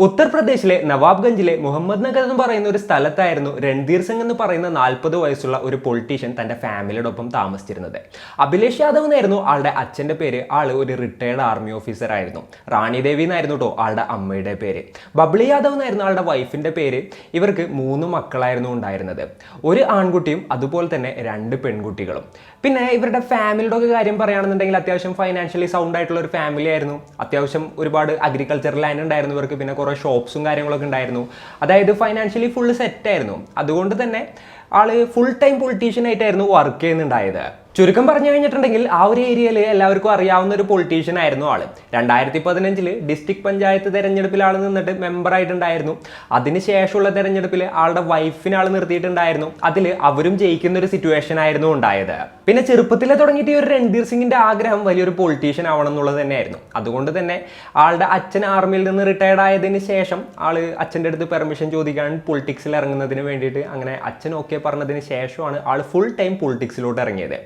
ഉത്തർപ്രദേശിലെ നവാബ്ഗഞ്ചിലെ മുഹമ്മദ് നഗർ എന്ന് പറയുന്ന ഒരു സ്ഥലത്തായിരുന്നു രൺധീർ സിംഗ് എന്ന് പറയുന്ന 40 വയസ്സുള്ള ഒരു പൊളിറ്റീഷ്യൻ തന്റെ ഫാമിലിയോടൊപ്പം താമസിച്ചിരുന്നത്. അഭിലേഷ് യാദവ് എന്നായിരുന്നു ആളുടെ അച്ഛന്റെ പേര്. ആള് ഒരു റിട്ടയർഡ് ആർമി ഓഫീസർ ആയിരുന്നു. റാണി ദേവി എന്നായിരുന്നു കേട്ടോ ആളുടെ അമ്മയുടെ പേര്. ബബ്ലി യാദവ് എന്നായിരുന്നു ആളുടെ വൈഫിന്റെ പേര്. ഇവർക്ക് 3 മക്കളായിരുന്നു ഉണ്ടായിരുന്നത്. ഒരു ആൺകുട്ടിയും അതുപോലെ തന്നെ 2 പെൺകുട്ടികളും. പിന്നെ ഇവരുടെ ഫാമിലിയുടെ ഒക്കെ കാര്യം പറയുകയാണെന്നുണ്ടെങ്കിൽ അത്യാവശ്യം ഫൈനാൻഷ്യലി സൗണ്ട് ആയിട്ടുള്ള ഒരു ഫാമിലി ആയിരുന്നു. അത്യാവശ്യം ഒരുപാട് അഗ്രികൾച്ചർ ലാൻഡ് ഉണ്ടായിരുന്നു ഇവർക്ക്. പിന്നെ കുറേ ഷോപ്സും കാര്യങ്ങളൊക്കെ ഉണ്ടായിരുന്നു. അതായത് ഫൈനാൻഷ്യലി ഫുൾ സെറ്റ് ആയിരുന്നു. അതുകൊണ്ട് തന്നെ ആള് ഫുൾ ടൈം പൊളിറ്റീഷ്യൻ ആയിട്ടായിരുന്നു വർക്ക് ചെയ്യുന്നുണ്ടായത്. ചുരുക്കം പറഞ്ഞു കഴിഞ്ഞിട്ടുണ്ടെങ്കിൽ ആ ഒരു ഏരിയയിൽ എല്ലാവർക്കും അറിയാവുന്ന ഒരു പൊളിറ്റീഷ്യൻ ആയിരുന്നു ആള്. 2015 ഡിസ്ട്രിക്ട് പഞ്ചായത്ത് തെരഞ്ഞെടുപ്പിൽ ആൾ നിന്നിട്ട് മെമ്പർ ആയിട്ടുണ്ടായിരുന്നു. അതിനുശേഷമുള്ള തെരഞ്ഞെടുപ്പിൽ ആളുടെ വൈഫിനെ ആൾ നിർത്തിയിട്ടുണ്ടായിരുന്നു. അതിൽ അവരും ജയിക്കുന്ന ഒരു സിറ്റുവേഷൻ ആയിരുന്നു ഉണ്ടായത്. പിന്നെ ചെറുപ്പത്തിലെ തുടങ്ങിയിട്ട് ഈ ഒരു രൺധീർ സിംഗിന്റെ ആഗ്രഹം വലിയൊരു പൊളിറ്റീഷ്യൻ ആവണം എന്നുള്ളത് തന്നെയായിരുന്നു. അതുകൊണ്ട് തന്നെ ആളുടെ അച്ഛൻ ആർമിയിൽ നിന്ന് റിട്ടയർഡ് ആയതിനു ശേഷം ആള് അച്ഛൻ്റെ അടുത്ത് പെർമിഷൻ ചോദിക്കാൻ പൊളിറ്റിക്സിൽ ഇറങ്ങുന്നതിന് വേണ്ടിയിട്ട് അങ്ങനെ അച്ഛൻ ഓക്കെ പറഞ്ഞതിന് ശേഷമാണ് ആൾ ഫുൾ ടൈം പൊളിറ്റിക്സിലോട്ട് ഇറങ്ങിയത്.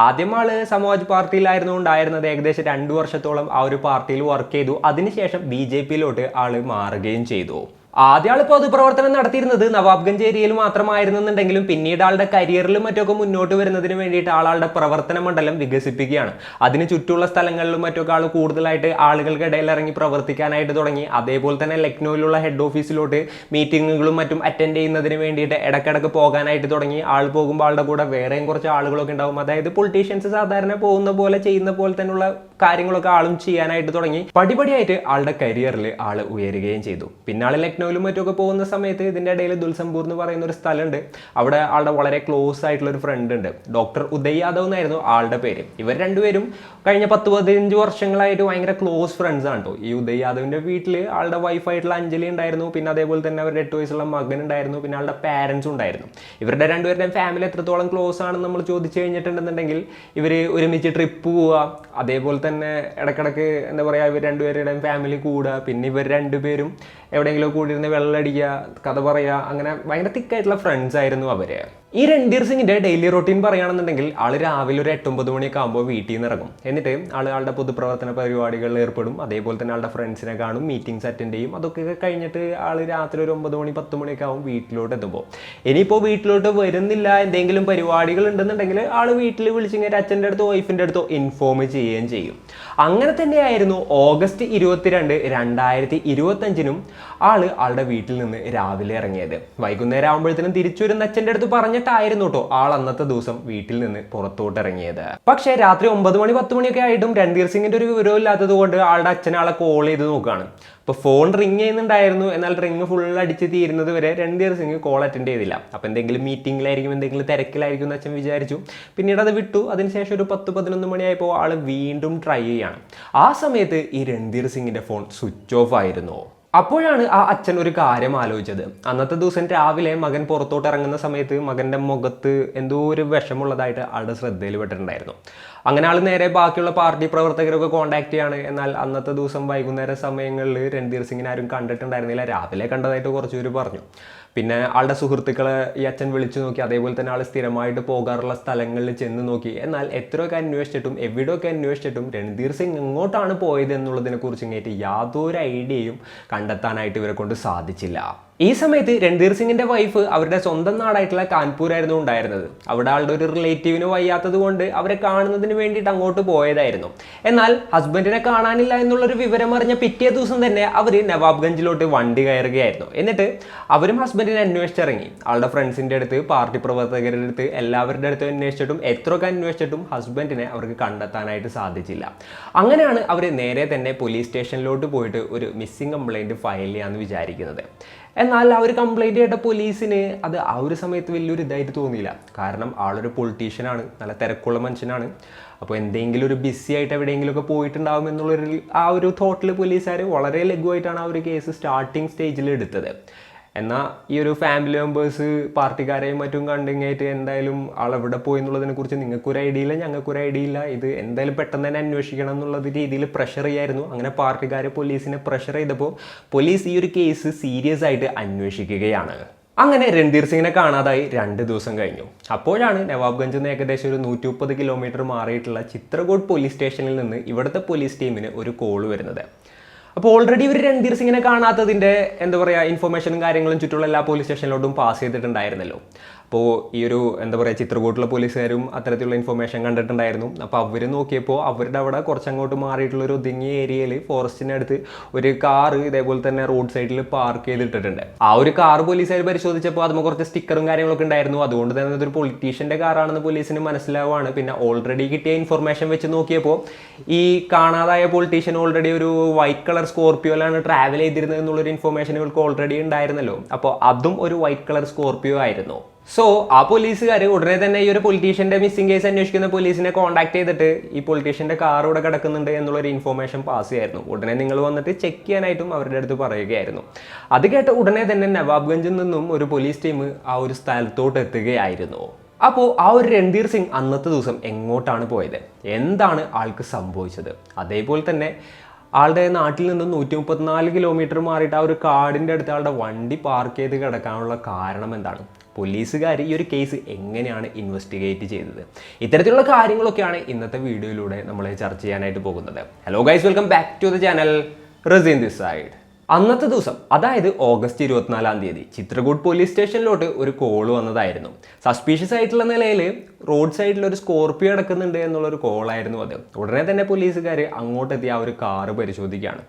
ആദ്യം ആള് സമാജ് പാർട്ടിയിലായിരുന്നു ഉണ്ടായിരുന്നത്. ഏകദേശം 2 വർഷത്തോളം ആ ഒരു പാർട്ടിയിൽ വർക്ക് ചെയ്തു. അതിനുശേഷം BJP-യിലോട്ട് ആള് മാറുകയും ചെയ്തു. ആദ്യ ആൾ പൊതുപ്രവർത്തനം നടത്തിയിരുന്നത് നവാബ്ഗഞ്ച് ഏരിയയിൽ മാത്രമായിരുന്നെന്നുണ്ടെങ്കിലും പിന്നീട് ആളുടെ കരിയറിലും മറ്റൊക്കെ മുന്നോട്ട് വരുന്നതിന് വേണ്ടിയിട്ട് ആളുടെ പ്രവർത്തന മണ്ഡലം വികസിപ്പിക്കുകയാണ്. അതിന് ചുറ്റുമുള്ള സ്ഥലങ്ങളിലും മറ്റൊക്കെ ആൾ കൂടുതലായിട്ട് ആളുകൾക്കിടയിൽ ഇറങ്ങി പ്രവർത്തിക്കാനായിട്ട് തുടങ്ങി. അതേപോലെ തന്നെ ലക്നൌവിലുള്ള ഹെഡ് ഓഫീസിലോട്ട് മീറ്റിങ്ങുകളും മറ്റും അറ്റൻഡ് ചെയ്യുന്നതിന് വേണ്ടിയിട്ട് ഇടയ്ക്കിടയ്ക്ക് പോകാനായിട്ട് തുടങ്ങി. ആൾ പോകുമ്പോൾ ആളുടെ കൂടെ വേറെയും കുറച്ച് ആളുകളൊക്കെ ഉണ്ടാവും. അതായത് പൊളിറ്റീഷ്യൻസ് സാധാരണ പോകുന്ന പോലെ ചെയ്യുന്ന പോലെ തന്നെയുള്ള കാര്യങ്ങളൊക്കെ ആളും ചെയ്യാനായിട്ട് തുടങ്ങി. പടിപടിയായിട്ട് ആളുടെ കരിയറിൽ ആൾ ഉയരുകയും ചെയ്തു. പിന്നെ ആൾ ലക്നൌവിലും മറ്റൊക്കെ പോകുന്ന സമയത്ത് ഇതിൻ്റെ ഇടയിൽ ദുൽസംപൂർ എന്ന് പറയുന്ന ഒരു സ്ഥലമുണ്ട്. അവിടെ ആളുടെ വളരെ ക്ലോസ് ആയിട്ടുള്ള ഒരു ഫ്രണ്ട് ഉണ്ട്. ഡോക്ടർ ഉദയ് യാദവ് എന്നായിരുന്നു ആളുടെ പേര്. ഇവർ രണ്ടുപേരും കഴിഞ്ഞ 10-15 വർഷങ്ങളായിട്ട് ഭയങ്കര ക്ലോസ് ഫ്രണ്ട്സ് ആണ് കേട്ടോ. ഈ ഉദയ് യാദവിന്റെ വീട്ടിൽ ആളുടെ വൈഫായിട്ടുള്ള അഞ്ജലി ഉണ്ടായിരുന്നു. പിന്നെ അതേപോലെ തന്നെ അവരുടെ 8 വയസ്സുള്ള മകൻ ഉണ്ടായിരുന്നു. പിന്നെ ആളുടെ പാരൻസും ഉണ്ടായിരുന്നു. ഇവരുടെ രണ്ടുപേരുടെയും ഫാമിലി എത്രത്തോളം ക്ലോസ് ആണെന്ന് നമ്മൾ ചോദിച്ചു കഴിഞ്ഞിട്ടുണ്ടെന്നുണ്ടെങ്കിൽ ഇവർ ഒരുമിച്ച് ട്രിപ്പ് പോവുക, അതേപോലെ തന്നെ ഇടക്കിടക്ക് എന്താ പറയുക ഇവർ രണ്ടുപേരുടെയും ഫാമിലി കൂടുക, പിന്നെ ഇവർ രണ്ടുപേരും എവിടെയെങ്കിലും കൂടിയിരുന്ന് വെള്ളമടിക്കുക, കഥ പറയുക, അങ്ങനെ ഭയങ്കര തിക്കായിട്ടുള്ള ഫ്രണ്ട്സ് ആയിരുന്നു അവര്. ഈ രൺധീർ സിംഗിന്റെ ഡെയിലി റൊട്ടീൻ പറയുകയാണെന്നുണ്ടെങ്കിൽ ആള് രാവിലെ ഒരു 8-9 മണിയൊക്കെ ആകുമ്പോൾ വീട്ടിൽ നിന്ന് ഇറങ്ങും. എന്നിട്ട് ആളുടെ പൊതുപ്രവർത്തന പരിപാടികളിൽ ഏർപ്പെടും. അതേപോലെ തന്നെ ആളുടെ ഫ്രണ്ട്സിനെ കാണും, മീറ്റിംഗ്സ് അറ്റൻഡ് ചെയ്യും. അതൊക്കെ കഴിഞ്ഞിട്ട് ആള് രാത്രി ഒരു 9 മണി 10 മണിയൊക്കെ ആകും വീട്ടിലോട്ട് എത്തുമ്പോൾ. ഇനിയിപ്പോൾ വീട്ടിലോട്ട് വരുന്നില്ല, എന്തെങ്കിലും പരിപാടികൾ ഉണ്ടെന്നുണ്ടെങ്കിൽ ആള് വീട്ടിൽ വിളിച്ചിങ്ങനെ അച്ഛൻ്റെ അടുത്തോ വൈഫിൻ്റെ അടുത്തോ ഇൻഫോം ചെയ്യുകയും ചെയ്യും. അങ്ങനെ തന്നെയായിരുന്നു ഓഗസ്റ്റ് 22, 2025 ആളുടെ വീട്ടിൽ നിന്ന് രാവിലെ ഇറങ്ങിയത്. വൈകുന്നേരം ആകുമ്പോഴത്തേനും തിരിച്ചു വരുന്ന അച്ഛൻ്റെ അടുത്ത് പറഞ്ഞിട്ടായിരുന്നു കേട്ടോ ആൾ അന്നത്തെ ദിവസം വീട്ടിൽ നിന്ന് പുറത്തോട്ട് ഇറങ്ങിയത്. പക്ഷേ രാത്രി 9 മണി 10 മണിയൊക്കെ ആയിട്ടും രൺധീർ സിംഗിന്റെ ഒരു വിവരവും ഇല്ലാത്തത് കൊണ്ട് ആളുടെ അച്ഛൻ ആളെ കോൾ ചെയ്ത് നോക്കുകയാണ്. അപ്പോൾ ഫോൺ റിങ് ചെയ്യുന്നുണ്ടായിരുന്നു. എന്നാൽ റിങ് ഫുൾ അടിച്ച് തീരുന്നത് വരെ രൺധീർ സിംഗ് കോൾ അറ്റൻഡ് ചെയ്തില്ല. അപ്പോൾ എന്തെങ്കിലും മീറ്റിംഗിലായിരിക്കും, എന്തെങ്കിലും തിരക്കിലായിരിക്കും എന്ന് അച്ഛൻ വിചാരിച്ചു. പിന്നീട് അത് വിട്ടു. അതിനുശേഷം ഒരു 10-11 മണിയായപ്പോൾ ആൾ വീണ്ടും ട്രൈ ചെയ്യാണ്. ആ സമയത്ത് ഈ രൺധീർ സിംഗിന്റെ ഫോൺ സ്വിച്ച് ഓഫ് ആയിരുന്നു. അപ്പോഴാണ് ആ അച്ഛൻ ഒരു കാര്യം ആലോചിച്ചത്. അന്നത്തെ ദിവസം രാവിലെ മകൻ പുറത്തോട്ട് ഇറങ്ങുന്ന സമയത്ത് മകൻ്റെ മുഖത്ത് എന്തോ ഒരു വിഷമുള്ളതായിട്ട് ആളുടെ ശ്രദ്ധയിൽ പെട്ടിട്ടുണ്ടായിരുന്നു. അങ്ങനെ ആൾ നേരെ ബാക്കിയുള്ള പാർട്ടി പ്രവർത്തകരൊക്കെ കോൺടാക്ട് ചെയ്യാണ്. എന്നാൽ അന്നത്തെ ദിവസം വൈകുന്നേര സമയങ്ങളിൽ രൺധീർ സിംഗിനെ ആരും കണ്ടിട്ടുണ്ടായിരുന്നില്ല. രാവിലെ കണ്ടതായിട്ട് കുറച്ചുപേർ പറഞ്ഞു. പിന്നെ ആളുടെ സുഹൃത്തുക്കളെ ഈ അച്ഛൻ വിളിച്ചു നോക്കി. അതേപോലെ തന്നെ ആൾ സ്ഥിരമായിട്ട് പോകാറുള്ള സ്ഥലങ്ങളിൽ ചെന്ന് നോക്കി. എന്നാൽ എത്രയൊക്കെ അന്വേഷിച്ചിട്ടും എവിടെയൊക്കെ അന്വേഷിച്ചിട്ടും രൺധീർ സിംഗ് എങ്ങോട്ടാണ് പോയത് എന്നുള്ളതിനെ കുറിച്ച് ഇങ്ങേറ്റ് യാതൊരു ഐഡിയയും കണ്ടെത്താനായിട്ട് ഇവരെ കൊണ്ട് സാധിച്ചില്ല. ഈ സമയത്ത് രൺധീർ സിംഗിന്റെ വൈഫ് അവരുടെ സ്വന്തം നാടായിട്ടുള്ള കാൺപൂരായിരുന്നു ഉണ്ടായിരുന്നത്. അവിടെ ആളുടെ ഒരു റിലേറ്റീവിന് വയ്യാത്തത് കൊണ്ട് അവരെ കാണുന്നതിന് വേണ്ടിയിട്ട് അങ്ങോട്ട് പോയതായിരുന്നു. എന്നാൽ ഹസ്ബൻഡിനെ കാണാനില്ല എന്നുള്ളൊരു വിവരം അറിഞ്ഞ പിറ്റേ ദിവസം തന്നെ അവർ നവാബ്ഗഞ്ചിലോട്ട് വണ്ടി കയറുകയായിരുന്നു. എന്നിട്ട് അവരും ഹസ്ബൻഡിനെ അന്വേഷിച്ചിറങ്ങി. ആളുടെ ഫ്രണ്ട്സിന്റെ അടുത്ത്, പാർട്ടി പ്രവർത്തകരുടെ അടുത്ത്, എല്ലാവരുടെ അടുത്ത് അന്വേഷിച്ചിട്ടും എത്രയൊക്കെ അന്വേഷിച്ചിട്ടും ഹസ്ബൻഡിനെ അവർക്ക് കണ്ടെത്താനായിട്ട് സാധിച്ചില്ല. അങ്ങനെയാണ് അവർ നേരെ തന്നെ പോലീസ് സ്റ്റേഷനിലോട്ട് പോയിട്ട് ഒരു മിസ്സിംഗ് കംപ്ലൈൻറ്റ് ഫയൽ ചെയ്യാമെന്ന് വിചാരിക്കുന്നത്. എന്നാൽ ആ ഒരു കംപ്ലൈൻറ്റ് കേട്ട പോലീസിന് അത് ആ ഒരു സമയത്ത് വലിയൊരു ഇതായിട്ട് തോന്നിയില്ല. കാരണം ആളൊരു പൊളിറ്റീഷ്യനാണ്, നല്ല തിരക്കുള്ള മനുഷ്യനാണ്. അപ്പോൾ എന്തെങ്കിലും ഒരു ബിസി ആയിട്ട് എവിടെയെങ്കിലുമൊക്കെ പോയിട്ടുണ്ടാവും എന്നുള്ളൊരു ആ ഒരു തോട്ടിൽ പോലീസുകാർ വളരെ ലഘുവായിട്ടാണ് ആ ഒരു കേസ് സ്റ്റാർട്ടിങ് സ്റ്റേജിൽ എടുത്തത്. എന്നാൽ ഈ ഒരു ഫാമിലി മെമ്പേഴ്സ് പാർട്ടിക്കാരെയും മറ്റും കണ്ടിങ്ങായിട്ട് എന്തായാലും ആളെവിടെ പോയി എന്നുള്ളതിനെ കുറിച്ച് നിങ്ങൾക്കൊരു ഐഡിയ ഇല്ല, ഞങ്ങൾക്കൊരു ഐഡിയ ഇല്ല, ഇത് എന്തായാലും പെട്ടെന്ന് തന്നെ അന്വേഷിക്കണം എന്നുള്ള രീതിയിൽ പ്രഷർ ചെയ്യായിരുന്നു. അങ്ങനെ പാർട്ടിക്കാർ പോലീസിനെ പ്രഷർ ചെയ്തപ്പോൾ പോലീസ് ഈ ഒരു കേസ് സീരിയസ് ആയിട്ട് അന്വേഷിക്കുകയാണ്. അങ്ങനെ രൺധീർ സിംഗിനെ കാണാതായി 2 ദിവസം കഴിഞ്ഞു. അപ്പോഴാണ് നവാബ്ഗഞ്ചിൽ നിന്ന് ഏകദേശം ഒരു 130 കിലോമീറ്റർ മാറിയിട്ടുള്ള ചിത്രകൂട് പോലീസ് സ്റ്റേഷനിൽ നിന്ന് ഇവിടുത്തെ പോലീസ് ടീമിന് ഒരു കോൾ വരുന്നത്. അപ്പോൾ ഓൾറെഡി ഇവർ രൺധീർ സിംഗിനെ കാണാത്തതിൻ്റെ എന്താ പറയുക ഇൻഫർമേഷനും കാര്യങ്ങളും ചുറ്റുള്ള എല്ലാ പോലീസ് സ്റ്റേഷനിലോട്ടും പാസ് ചെയ്തിട്ടുണ്ടായിരുന്നല്ലോ. അപ്പോൾ ഈ ഒരു എന്താ പറയുക ചിത്രകൂട്ടിലെ പോലീസുകാരും അത്തരത്തിലുള്ള ഇൻഫർമേഷൻ കണ്ടിട്ടുണ്ടായിരുന്നു. അപ്പോൾ അവർ നോക്കിയപ്പോൾ അവരുടെ അവിടെ കുറച്ചങ്ങോട്ട് മാറിയിട്ടുള്ള ഒരു ഒതുങ്ങിയ ഏരിയയിൽ ഫോറസ്റ്റിനടുത്ത് ഒരു കാറ് ഇതേപോലെ തന്നെ റോഡ് സൈഡിൽ പാർക്ക് ചെയ്തിട്ടിട്ടുണ്ട്. ആ ഒരു കാർ പോലീസുകാർ പരിശോധിച്ചപ്പോൾ അതുമ്പോൾ കുറച്ച് സ്റ്റിക്കറും കാര്യങ്ങളൊക്കെ ഉണ്ടായിരുന്നു. അതുകൊണ്ട് തന്നെ അതൊരു പൊളിറ്റീഷ്യൻ്റെ കാറാണെന്ന് പോലീസിന് മനസ്സിലാവുകയാണ്. പിന്നെ ഓൾറെഡി കിട്ടിയ ഇൻഫർമേഷൻ വെച്ച് നോക്കിയപ്പോൾ ഈ കാണാതായ പൊളിറ്റീഷ്യൻ ഓൾറെഡി ഒരു വൈറ്റ് കളർ സ്കോർപ്പിയോയിലാണ് ട്രാവൽ ചെയ്തിരുന്നത് എന്നുള്ളൊരു ഇൻഫർമേഷൻ ഇവർക്ക് ഓൾറെഡി ഉണ്ടായിരുന്നല്ലോ. അപ്പോൾ അതും ഒരു വൈറ്റ് കളർ സ്കോർപ്പിയോ ആയിരുന്നു. സോ ആ പോലീസുകാർ ഉടനെ തന്നെ ഈ ഒരു പൊളിറ്റീഷ്യന്റെ മിസ്സിംഗ് കേസ് അന്വേഷിക്കുന്ന പോലീസിനെ കോൺടാക്ട് ചെയ്തിട്ട് ഈ പൊളിറ്റീഷ്യന്റെ കാർ ഇവിടെ കിടക്കുന്നുണ്ട് എന്നുള്ളൊരു ഇൻഫർമേഷൻ പാസ് ചെയ്യായിരുന്നു. ഉടനെ നിങ്ങൾ വന്നിട്ട് ചെക്ക് ചെയ്യാനായിട്ടും അവരുടെ അടുത്ത് പറയുകയായിരുന്നു. അത് കേട്ട ഉടനെ തന്നെ നവാബ്ഗഞ്ചിൽ നിന്നും ഒരു പോലീസ് ടീം ആ ഒരു സ്ഥലത്തോട്ട് എത്തുകയായിരുന്നു. അപ്പോൾ ആ ഒരു രൺധീർ സിംഗ് അന്നത്തെ ദിവസം എങ്ങോട്ടാണ് പോയത്, എന്താണ് ആൾക്ക് സംഭവിച്ചത്, അതേപോലെ തന്നെ ആളുടെ നാട്ടിൽ നിന്ന് 134 കിലോമീറ്റർ മാറിയിട്ട് ആ ഒരു കാടിൻ്റെ അടുത്ത് ആളുടെ വണ്ടി പാർക്ക് ചെയ്ത് കിടക്കാനുള്ള കാരണം എന്താണ്, പോലീസുകാർ ഈ ഒരു കേസ് എങ്ങനെയാണ് ഇൻവെസ്റ്റിഗേറ്റ് ചെയ്തത്, ഇത്തരത്തിലുള്ള കാര്യങ്ങളൊക്കെയാണ് ഇന്നത്തെ വീഡിയോയിലൂടെ നമ്മൾ ചർച്ച ചെയ്യാനായിട്ട് പോകുന്നത്. Hello guys, welcome back to the channel. Razeen this side. അന്നത്തെ ദിവസം, അതായത് ഓഗസ്റ്റ് 24-ാം തീയതി, ചിത്രകൂട്ട് പോലീസ് സ്റ്റേഷനിലോട്ട് ഒരു കോള് വന്നതായിരുന്നു. സസ്പീഷ്യസ് ആയിട്ടുള്ള നിലയിൽ റോഡ് സൈഡിൽ ഒരു സ്കോർപ്പിയോ കിടക്കുന്നുണ്ട് എന്നുള്ളൊരു കോളായിരുന്നു അത്. ഉടനെ തന്നെ പോലീസുകാർ അങ്ങോട്ടെത്തി ആ ഒരു കാറ് പരിശോധിക്കുകയാണ്.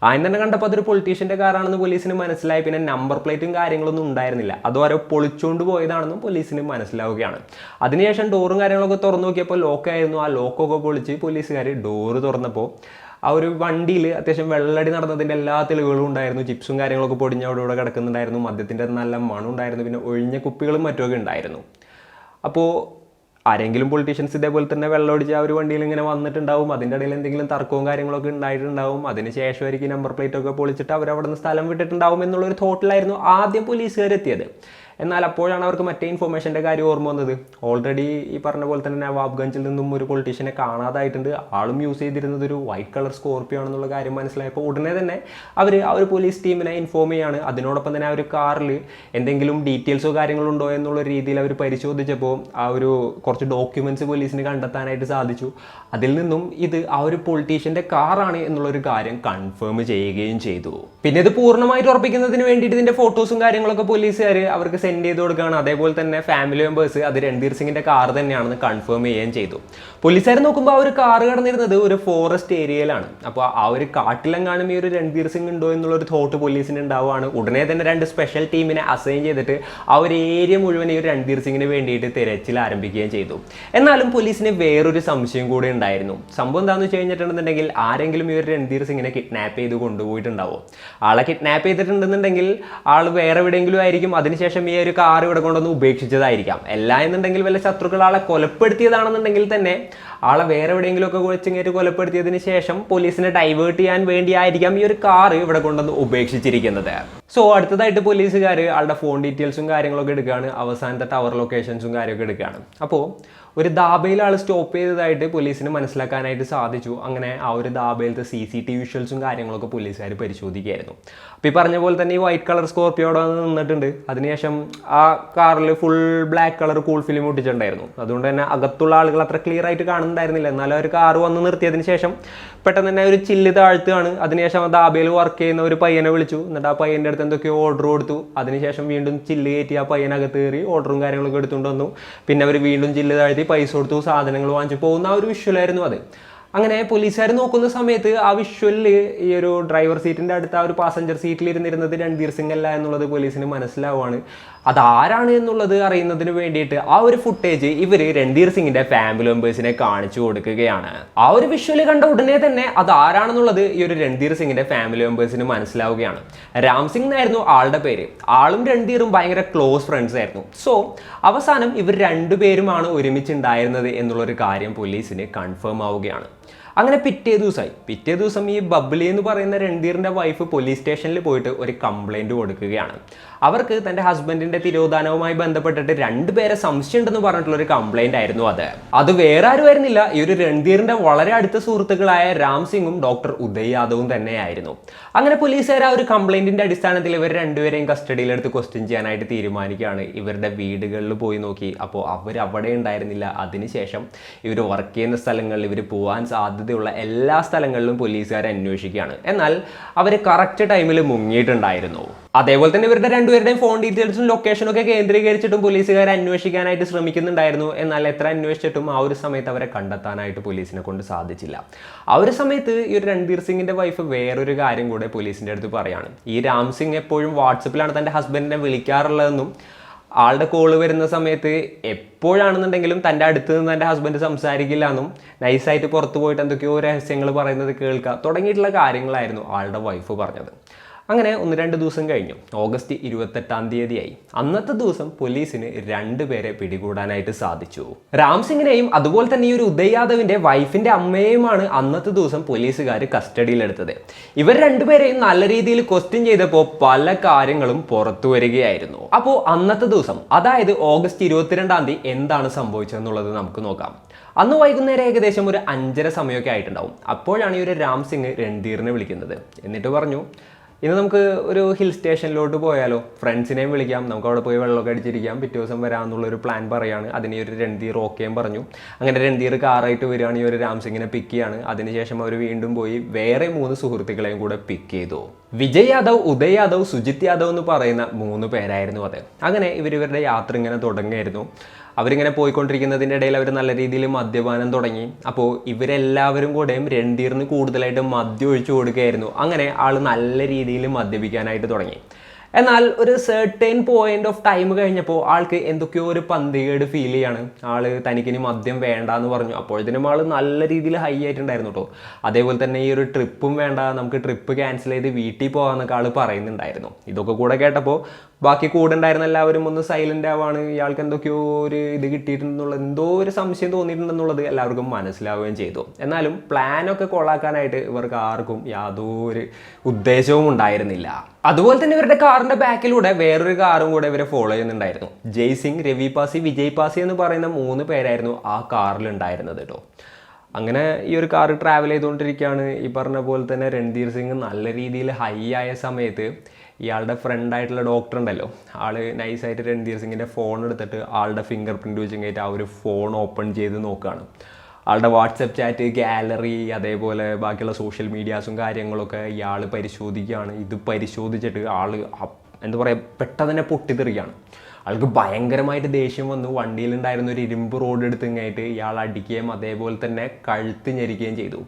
ആദ്യം തന്നെ കണ്ടപ്പോൾ അതൊരു പൊളിറ്റീഷ്യൻ്റെ കാറാണെന്ന് പോലീസിന് മനസ്സിലായി. പിന്നെ നമ്പർ പ്ലേറ്റും കാര്യങ്ങളൊന്നും ഉണ്ടായിരുന്നില്ല, അതുവരെ പൊളിച്ചുകൊണ്ട് പോയതാണെന്നും പോലീസിന് മനസ്സിലാവുകയാണ്. അതിനുശേഷം ഡോറും കാര്യങ്ങളൊക്കെ തുറന്നു നോക്കിയപ്പോൾ ലോക്കായിരുന്നു. ആ ലോക്കൊക്കെ പൊളിച്ച് പോലീസുകാർ ഡോറ് തുറന്നപ്പോൾ ആ ഒരു വണ്ടിയിൽ അത്യാവശ്യം വെള്ളടി നടന്നതിൻ്റെ എല്ലാ തെളിവുകളും ഉണ്ടായിരുന്നു. ചിപ്സും കാര്യങ്ങളൊക്കെ പൊടിഞ്ഞ അവിടെ കിടക്കുന്നുണ്ടായിരുന്നു. മദ്യത്തിൻ്റെ നല്ല മണം ഉണ്ടായിരുന്നു. പിന്നെ ഒഴിഞ്ഞ കുപ്പികളും മറ്റുമൊക്കെ ഉണ്ടായിരുന്നു. അപ്പോൾ ആരെങ്കിലും പൊളിറ്റീഷ്യൻസ് ഇതേപോലെ തന്നെ വെള്ളമടിച്ച് ആ ഒരു വണ്ടിയിൽ ഇങ്ങനെ വന്നിട്ടുണ്ടാവും. അതിൻ്റെ ഇടയിൽ എന്തെങ്കിലും തർക്കവും കാര്യങ്ങളൊക്കെ ഉണ്ടായിട്ടുണ്ടാവും. അതിന് ശേഷമായിരിക്കും നമ്പർ പ്ലേറ്റ് ഒക്കെ പൊളിച്ചിട്ട് അവരവിടെ നിന്ന് സ്ഥലം വിട്ടിട്ടുണ്ടാവും എന്നുള്ളൊരു തോട്ടിലായിരുന്നു ആദ്യം പോലീസുകാർ എത്തിയത്. എന്നാൽ അപ്പോഴാണ് അവർക്ക് മറ്റേ ഇൻഫർമേഷൻ്റെ കാര്യം ഓർമ്മ വന്നത്. ഓൾറെഡി ഈ പറഞ്ഞ പോലെ തന്നെ നവാബ്ഗഞ്ചിൽ നിന്നും ഒരു പൊളിറ്റീഷ്യനെ കാണാതായിട്ടുണ്ട്. ആളും യൂസ് ചെയ്തിരുന്നത് ഒരു വൈറ്റ് കളർ സ്കോർപ്പിയോ ആണെന്നുള്ള കാര്യം മനസ്സിലായപ്പോൾ ഉടനെ തന്നെ അവർ ആ ഒരു പോലീസ് ടീമിനെ ഇൻഫോം ചെയ്യാണ്. അതിനോടൊപ്പം തന്നെ ആ ഒരു കാറിൽ എന്തെങ്കിലും ഡീറ്റെയിൽസോ കാര്യങ്ങളോ ഉണ്ടോ എന്നുള്ള രീതിയിൽ അവർ പരിശോധിച്ചപ്പോൾ ആ ഒരു കുറച്ച് ഡോക്യുമെൻറ്റ്സ് പോലീസിന് കണ്ടെത്താനായിട്ട് സാധിച്ചു. അതിൽ നിന്നും ഇത് ആ ഒരു പൊളിറ്റീഷ്യൻ്റെ കാറാണ് എന്നുള്ളൊരു കാര്യം കൺഫേം ചെയ്യുകയും ചെയ്തു. പിന്നെ ഇത് പൂർണ്ണമായിട്ട് ഉറപ്പിക്കുന്നതിന് വേണ്ടിയിട്ട് ഇതിൻ്റെ ഫോട്ടോസും കാര്യങ്ങളൊക്കെ പോലീസുകാർ അവർക്ക് സെൻഡ് ചെയ്ത് കൊടുക്കുകയാണ്. അതേപോലെ തന്നെ ഫാമിലി മെമ്പേഴ്സ് അത് രൺധീർ സിംഗിന്റെ കാർ തന്നെയാണെന്ന് കൺഫേം ചെയ്യുകയും ചെയ്തു. പോലീസുകാർ നോക്കുമ്പോൾ ആ ഒരു കാർ കടന്നിരുന്നത് ഒരു ഫോറസ്റ്റ് ഏരിയയിലാണ്. അപ്പോൾ ആ ഒരു കാട്ടിലെങ്ങാനും ഈ ഒരു രൺധീർ സിംഗ് ഉണ്ടോ എന്നുള്ളൊരു തോട്ട് പോലീസിന് ഉണ്ടാവുകയാണ്. ഉടനെ തന്നെ 2 സ്പെഷ്യൽ ടീമിനെ അസൈൻ ചെയ്തിട്ട് ആ ഒരു ഏരിയ മുഴുവൻ ഈ ഒരു രൺധീർ സിംഗിന് വേണ്ടിയിട്ട് തിരച്ചിൽ ആരംഭിക്കുകയും ചെയ്തു. എന്നാലും പോലീസിന് വേറൊരു സംശയം കൂടി ഉണ്ടായിരുന്നു. സംഭവം എന്താണെന്ന് വെച്ച് കഴിഞ്ഞിട്ടുണ്ടെന്നുണ്ടെങ്കിൽ ആരെങ്കിലും ഈ ഒരു രൺധീർ സിംഗിനെ കിഡ്നാപ്പ് ചെയ്ത് കൊണ്ടുപോയിട്ടുണ്ടാവും. ആളെ കിഡ്നാപ്പ് ചെയ്തിട്ടുണ്ടെന്നുണ്ടെങ്കിൽ ആൾ വേറെ എവിടെയെങ്കിലും ആയിരിക്കും. അതിനുശേഷം ഈ ഒരു കാർ ഇവിടെ കൊണ്ടൊന്ന് ഉപേക്ഷിച്ചതായിരിക്കാം. അല്ല എന്നുണ്ടെങ്കിൽ വല്ല ശത്രുക്കൾ ആളെ കൊലപ്പെടുത്തിയതാണെന്നുണ്ടെങ്കിൽ തന്നെ ആളെ വേറെ എവിടെയെങ്കിലുമൊക്കെ കുഴച്ചിങ്ങേറ്റ് കൊലപ്പെടുത്തിയതിന് ശേഷം പോലീസിനെ ഡൈവേർട്ട് ചെയ്യാൻ വേണ്ടിയായിരിക്കാം ഈ ഒരു കാർ ഇവിടെ കൊണ്ടൊന്ന് ഉപേക്ഷിച്ചിരിക്കുന്നത്. സോ അടുത്തതായിട്ട് പോലീസുകാർ ആളുടെ ഫോൺ ഡീറ്റെയിൽസും കാര്യങ്ങളൊക്കെ എടുക്കുകയാണ്. അവസാനത്തെ ടവർ ലൊക്കേഷൻസും കാര്യമൊക്കെ എടുക്കുകയാണ്. അപ്പോൾ ഒരു ധാബയിൽ ആൾ സ്റ്റോപ്പ് ചെയ്തതായിട്ട് പോലീസിന് മനസ്സിലാക്കാനായിട്ട് സാധിച്ചു. അങ്ങനെ ആ ഒരു ധാബയിലത്തെ CCTV വിഷ്വൽസും കാര്യങ്ങളൊക്കെ പോലീസുകാർ പരിശോധിക്കുകയായിരുന്നു. അപ്പോൾ ഈ പറഞ്ഞ പോലെ തന്നെ ഈ വൈറ്റ് കളർ സ്കോർപ്പിയോ അവിടെ നിന്നിട്ടുണ്ട്. അതിനുശേഷം ആ കാറിൽ full black colour cool film ഒട്ടിച്ചിട്ടുണ്ടായിരുന്നു. അതുകൊണ്ട് തന്നെ അകത്തുള്ള ആളുകൾ അത്ര ക്ലിയർ ആയിട്ട് കാണുന്നുണ്ടായിരുന്നില്ല. എന്നാലും ഒരു കാർ വന്ന് നിർത്തിയതിന് ശേഷം പെട്ടെന്ന് തന്നെ ഒരു ചില്ല് താഴ്ത്തുകയാണ്. അതിനുശേഷം ആ ധാബയിൽ വർക്ക് ചെയ്യുന്ന ഒരു പയ്യനെ വിളിച്ചു. എന്നിട്ട് ആ പയ്യൻ്റെ അടുത്ത് എന്തൊക്കെയോ ഓർഡർ കൊടുത്തു. അതിനുശേഷം വീണ്ടും ചില്ല് കയറ്റി ആ പയ്യനകത്ത് കയറി ഓർഡറും കാര്യങ്ങളൊക്കെ എടുത്തുകൊണ്ട് വന്നു. പിന്നെ അവർ വീണ്ടും ചില്ല് താഴ്ത്തി പൈസ കൊടുത്തു, സാധനങ്ങൾ വാങ്ങിച്ചു പോകുന്ന ആ ഒരു വിഷ്വലായിരുന്നു അത്. അങ്ങനെ പോലീസുകാർ നോക്കുന്ന സമയത്ത് ആ വിഷ്വലിൽ ഈ ഒരു ഡ്രൈവർ സീറ്റിൻ്റെ അടുത്ത് ആ ഒരു പാസഞ്ചർ സീറ്റിൽ ഇരുന്നിരുന്നത് രൺധീർ സിംഗ് അല്ല എന്നുള്ളത് പോലീസിന് മനസ്സിലാവുകയാണ്. അതാരാണ് എന്നുള്ളത് അറിയുന്നതിന് വേണ്ടിയിട്ട് ആ ഒരു ഫുട്ടേജ് ഇവർ രൺധീർ സിംഗിന്റെ ഫാമിലി മെമ്പേഴ്സിനെ കാണിച്ചു കൊടുക്കുകയാണ്. ആ ഒരു വിഷ്വല് കണ്ട ഉടനെ തന്നെ അതാരാണെന്നുള്ളത് ഈ ഒരു രൺധീർ സിംഗിന്റെ ഫാമിലി മെമ്പേഴ്സിന് മനസ്സിലാവുകയാണ്. രാം സിംഗ് എന്നായിരുന്നു ആളുടെ പേര്. ആളും രൺധീറും ഭയങ്കര ക്ലോസ് ഫ്രണ്ട്സ് ആയിരുന്നു. സോ അവസാനം ഇവർ രണ്ടുപേരുമാണ് ഒരുമിച്ചുണ്ടായിരുന്നത് എന്നുള്ളൊരു കാര്യം പോലീസിന് കൺഫേം ആവുകയാണ്. അങ്ങനെ പിറ്റേ ദിവസം ഈ ബബ്ലി എന്ന് പറയുന്ന രൺധീറിന്റെ വൈഫ് പോലീസ് സ്റ്റേഷനിൽ പോയിട്ട് ഒരു കംപ്ലൈന്റ് കൊടുക്കുകയാണ്. അവർക്ക് തന്റെ ഹസ്ബൻഡിന്റെ തിരോധാനവുമായി ബന്ധപ്പെട്ടിട്ട് 2 പേരെ സംശയം ഉണ്ടെന്ന് പറഞ്ഞിട്ടുള്ള ഒരു കംപ്ലൈന്റ് ആയിരുന്നു അത് വേറെ ആരും ആയിരുന്നില്ല, ഈ ഒരു രൺധീറിന്റെ വളരെ അടുത്ത സുഹൃത്തുക്കളായ രാം സിംഗും ഡോക്ടർ ഉദയ് യാദവും തന്നെയായിരുന്നു. അങ്ങനെ പോലീസുകാർ ആ ഒരു കംപ്ലൈന്റിന്റെ അടിസ്ഥാനത്തിൽ ഇവർ രണ്ടുപേരെയും കസ്റ്റഡിയിലെടുത്ത് ക്വസ്റ്റ്യൻ ചെയ്യാനായിട്ട് തീരുമാനിക്കുകയാണ്. ഇവരുടെ വീടുകളിൽ പോയി നോക്കി. അപ്പോൾ അവർ അവിടെ ഉണ്ടായിരുന്നില്ല. അതിനുശേഷം ഇവർ വർക്ക് ചെയ്യുന്ന സ്ഥലങ്ങളിൽ ഇവർ പോകാൻ സാധ്യത സാധ്യതയുള്ള എല്ലാ സ്ഥലങ്ങളിലും പോലീസുകാർ അന്വേഷിക്കുകയാണ്. എന്നാൽ അവർ കറക്റ്റ് ടൈമിൽ മുങ്ങിയിട്ടുണ്ടായിരുന്നു. അതേപോലെ തന്നെ ഇവരുടെ രണ്ടുപേരുടെയും ഫോൺ ഡീറ്റെയിൽസും ലൊക്കേഷനും ഒക്കെ കേന്ദ്രീകരിച്ചിട്ടും പോലീസുകാർ അന്വേഷിക്കാനായിട്ട് ശ്രമിക്കുന്നുണ്ടായിരുന്നു. എന്നാൽ എത്ര അന്വേഷിച്ചിട്ടും ആ ഒരു സമയത്ത് അവരെ കണ്ടെത്താനായിട്ട് പോലീസിനെ കൊണ്ട് സാധിച്ചില്ല. ആ ഒരു സമയത്ത് ഈ ഒരു രൺധീർ സിംഗിന്റെ വൈഫ് വേറൊരു കാര്യം കൂടെ പോലീസിന്റെ അടുത്ത് പറയാണ്. ഈ രാം സിംഗ് എപ്പോഴും വാട്സപ്പിലാണ് തന്റെ ഹസ്ബൻഡിനെ വിളിക്കാറുള്ളതെന്നും ആളുടെ കോള് വരുന്ന സമയത്ത് എപ്പോഴാണെന്നുണ്ടെങ്കിലും തൻ്റെ അടുത്ത് നിന്ന് തൻ്റെ ഹസ്ബൻഡ് സംസാരിക്കില്ല എന്നും നൈസായിട്ട് പുറത്തു പോയിട്ട് എന്തൊക്കെയോ രഹസ്യങ്ങൾ പറയുന്നത് കേൾക്കുക തുടങ്ങിയിട്ടുള്ള കാര്യങ്ങളായിരുന്നു ആളുടെ വൈഫ് പറഞ്ഞത്. അങ്ങനെ 1-2 ദിവസം കഴിഞ്ഞു. ഓഗസ്റ്റ് 28-ാം തീയതിയായി. അന്നത്തെ ദിവസം പോലീസിന് 2 പേരെ പിടികൂടാനായിട്ട് സാധിച്ചു. രാം സിംഗിനെയും അതുപോലെ തന്നെ ഈ ഒരു ഉദയ് യാദവിന്റെ വൈഫിന്റെ അമ്മയെയുമാണ് അന്നത്തെ ദിവസം പോലീസുകാർ കസ്റ്റഡിയിലെടുത്തത്. ഇവർ 2 പേരെയും നല്ല രീതിയിൽ ക്വസ്റ്റ്യൻ ചെയ്തപ്പോൾ പല കാര്യങ്ങളും പുറത്തു വരികയായിരുന്നു. അപ്പോൾ അന്നത്തെ ദിവസം, അതായത് ഓഗസ്റ്റ് 22-ാം തീയതി എന്താണ് സംഭവിച്ചതെന്നുള്ളത് നമുക്ക് നോക്കാം. അന്ന് വൈകുന്നേരം ഏകദേശം ഒരു 5:30 സമയമൊക്കെ ആയിട്ടുണ്ടാവും. അപ്പോഴാണ് ഈ ഒരു രാം സിംഗ് രൺധീറിനെ വിളിക്കുന്നത്. എന്നിട്ട് പറഞ്ഞു, ഇന്ന് നമുക്ക് ഒരു ഹിൽ സ്റ്റേഷനിലോട്ട് പോയാലോ, ഫ്രണ്ട്സിനെയും വിളിക്കാം, നമുക്ക് അവിടെ പോയി വെള്ളമൊക്കെ അടിച്ചിരിക്കാം, പിറ്റേ ദിവസം വരാമെന്നുള്ളൊരു പ്ലാൻ പറയുകയാണ്. അതിന് ഒരു രൺധീർ ഓക്കെയും പറഞ്ഞു. അങ്ങനെ രൺധീർ കാറായിട്ട് വരികയാണ്, ഈ ഒരു രാം സിംഗിനെ പിക്ക് ചെയ്യാണ്. അതിനുശേഷം അവർ വീണ്ടും പോയി വേറെ 3 സുഹൃത്തുക്കളെയും കൂടെ പിക്ക് ചെയ്തു. വിജയ് യാദവ്, ഉദയ് യാദവ്, സുജിത് യാദവ് എന്ന് പറയുന്ന 3 പേരായിരുന്നു അത്. അങ്ങനെ ഇവരുടെ യാത്ര ഇങ്ങനെ തുടങ്ങുകയായിരുന്നു. അവരിങ്ങനെ പോയിക്കൊണ്ടിരിക്കുന്നതിൻ്റെ ഇടയിൽ അവർ നല്ല രീതിയിൽ മദ്യപാനം തുടങ്ങി. അപ്പോൾ ഇവരെല്ലാവരും കൂടെയും രൺധീറിന് കൂടുതലായിട്ട് മദ്യം ഒഴിച്ചു കൊടുക്കുകയായിരുന്നു. അങ്ങനെ ആൾ നല്ല രീതിയിൽ മദ്യപിക്കാനായിട്ട് തുടങ്ങി. എന്നാൽ ഒരു സെർട്ടൈൻ പോയിന്റ് ഓഫ് ടൈം കഴിഞ്ഞപ്പോൾ ആൾക്ക് എന്തൊക്കെയോ ഒരു പന്തികേട് ഫീൽ ചെയ്യാണ്. ആള് തനിക്കിനി മദ്യം വേണ്ട എന്ന് പറഞ്ഞു. അപ്പോഴത്തേനും ആൾ നല്ല രീതിയിൽ ഹൈ ആയിട്ടുണ്ടായിരുന്നു കേട്ടോ. അതേപോലെ തന്നെ ഈ ഒരു ട്രിപ്പും വേണ്ട, നമുക്ക് ട്രിപ്പ് ക്യാൻസൽ ചെയ്ത് വീട്ടിൽ പോകാമെന്നൊക്കെ ആൾ പറയുന്നുണ്ടായിരുന്നു. ഇതൊക്കെ കൂടെ കേട്ടപ്പോൾ ബാക്കി കൂടെ ഉണ്ടായിരുന്ന എല്ലാവരും ഒന്ന് സൈലന്റ് ആവാണ്. ഇയാൾക്ക് എന്തൊക്കെയോ ഒരു ഇത് കിട്ടിയിട്ടുണ്ടെന്നുള്ള എന്തോ ഒരു സംശയം തോന്നിയിട്ടുണ്ടെന്നുള്ളത് എല്ലാവർക്കും മനസ്സിലാവുകയും ചെയ്തു. എന്നാലും പ്ലാനൊക്കെ കൊളാക്കാനായിട്ട് ഇവർക്ക് ആർക്കും യാതൊരു ഉദ്ദേശവും ഉണ്ടായിരുന്നില്ല. അതുപോലെ തന്നെ ഇവരുടെ കാറിന്റെ ബാക്കിലൂടെ വേറൊരു കാറും കൂടെ ഇവരെ ഫോളോ ചെയ്യുന്നുണ്ടായിരുന്നു. ജയ്സിംഗ്, രവി പാസി, വിജയ് പാസി എന്ന് പറയുന്ന 3 പേരായിരുന്നു ആ കാറിൽ ഉണ്ടായിരുന്നത് കേട്ടോ. അങ്ങനെ ഈ ഒരു കാർ ട്രാവൽ ചെയ്തുകൊണ്ടിരിക്കുകയാണ്. ഈ പറഞ്ഞ പോലെ തന്നെ രൺധീർ സിംഗ് നല്ല രീതിയിൽ ഹൈ ആയ സമയത്ത് ഇയാളുടെ ഫ്രണ്ടായിട്ടുള്ള ഡോക്ടർ ഉണ്ടല്ലോ, ആള് നൈസായിട്ട് രൺധീർ സിംഗിൻ്റെ ഫോൺ എടുത്തിട്ട് ആളുടെ ഫിംഗർ പ്രിൻറ്റ് വെച്ച് കഴിഞ്ഞിട്ട് ആ ഒരു ഫോൺ ഓപ്പൺ ചെയ്ത് നോക്കുകയാണ്. ആളുടെ വാട്സപ്പ് ചാറ്റ്, ഗാലറി, അതേപോലെ ബാക്കിയുള്ള സോഷ്യൽ മീഡിയാസും കാര്യങ്ങളൊക്കെ ഇയാൾ പരിശോധിക്കുകയാണ്. ഇത് പരിശോധിച്ചിട്ട് ആൾ എന്താ പറയുക, പെട്ടെന്ന് തന്നെ പൊട്ടിത്തെറിക്കുകയാണ്. ആൾക്ക് ഭയങ്കരമായിട്ട് ദേഷ്യം വന്നു. വണ്ടിയിലുണ്ടായിരുന്ന ഒരു ഇരുമ്പ് റോഡ് എടുത്ത് ഇങ്ങായിട്ട് ഇയാൾ അടിക്കുകയും അതേപോലെ തന്നെ കഴുത്ത് ഞെരിക്കുകയും ചെയ്തു.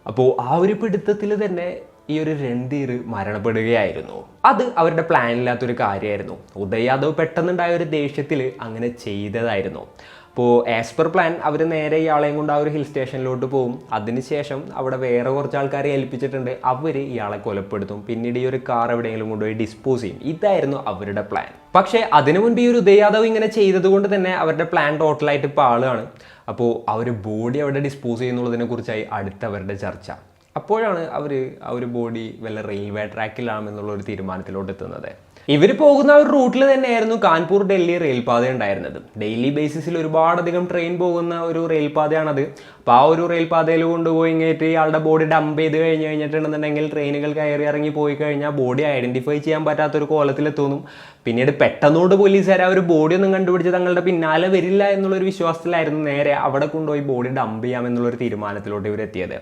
അപ്പോൾ ആ ഒരു പിടുത്തത്തിൽ തന്നെ ഈ ഒരു രൺധീർ മരണപ്പെടുകയായിരുന്നു. അത് അവരുടെ പ്ലാനില്ലാത്തൊരു കാര്യമായിരുന്നു. ഉദയ് യാദവ് പെട്ടെന്നുണ്ടായ ഒരു ദേഷ്യത്തിൽ അങ്ങനെ ചെയ്തതായിരുന്നു. അപ്പോൾ ആസ് പെർ പ്ലാൻ അവർ നേരെ ഇയാളെയും കൊണ്ട് ആ ഒരു ഹിൽ സ്റ്റേഷനിലോട്ട് പോകും. അതിനുശേഷം അവിടെ വേറെ കുറച്ച് ആൾക്കാരെ ഏൽപ്പിച്ചിട്ടുണ്ട്. അവർ ഇയാളെ കൊലപ്പെടുത്തും. പിന്നീട് ഈ ഒരു കാർ എവിടെയെങ്കിലും കൊണ്ടുപോയി ഡിസ്പോസ് ചെയ്യും. ഇതായിരുന്നു അവരുടെ പ്ലാൻ. പക്ഷേ അതിനു മുൻപ് ഈ ഒരു ഉദയ് യാദവ് ഇങ്ങനെ ചെയ്തത് കൊണ്ട് തന്നെ അവരുടെ പ്ലാൻ ടോട്ടലായിട്ട് പാളുകയാണ്. അപ്പോൾ ആ ഒരു ബോഡി അവിടെ ഡിസ്പോസ് ചെയ്യുന്നുള്ളതിനെ കുറിച്ചായി അടുത്തവരുടെ ചർച്ച. അപ്പോഴാണ് അവർ ആ ഒരു ബോഡി വല്ല റെയിൽവേ ട്രാക്കിലാണെന്നുള്ള ഒരു തീരുമാനത്തിലോട്ട് എത്തുന്നത്. ഇവർ പോകുന്ന ഒരു റൂട്ടിൽ തന്നെയായിരുന്നു കാൺപൂർ ഡൽഹി റെയിൽപാത ഉണ്ടായിരുന്നത്. ഡെയിലി ബേസിസിൽ ഒരുപാടധികം ട്രെയിൻ പോകുന്ന ഒരു റെയിൽപാതയാണത്. അപ്പോൾ ആ ഒരു റെയിൽപാതയിൽ കൊണ്ടുപോയി ഇങ്ങേറ്റ് ഇയാളുടെ ബോഡി ഡംപ് ചെയ്ത് കഴിഞ്ഞിട്ടുണ്ടെന്നുണ്ടെങ്കിൽ ട്രെയിനുകൾ കയറി ഇറങ്ങി പോയി കഴിഞ്ഞാൽ ബോഡി ഐഡന്റിഫൈ ചെയ്യാൻ പറ്റാത്തൊരു കോലത്തിലെത്തുന്നു. പിന്നീട് പെട്ടെന്നോട് പോലീസുകാർ ആ ഒരു ബോഡി ഒന്നും കണ്ടുപിടിച്ച് തങ്ങളുടെ പിന്നാലെ വരില്ല എന്നുള്ളൊരു വിശ്വാസത്തിലായിരുന്നു നേരെ അവിടെ കൊണ്ടുപോയി ബോഡി ഡംപ് ചെയ്യാമെന്നുള്ളൊരു തീരുമാനത്തിലോട്ട് ഇവരെത്തിയത്.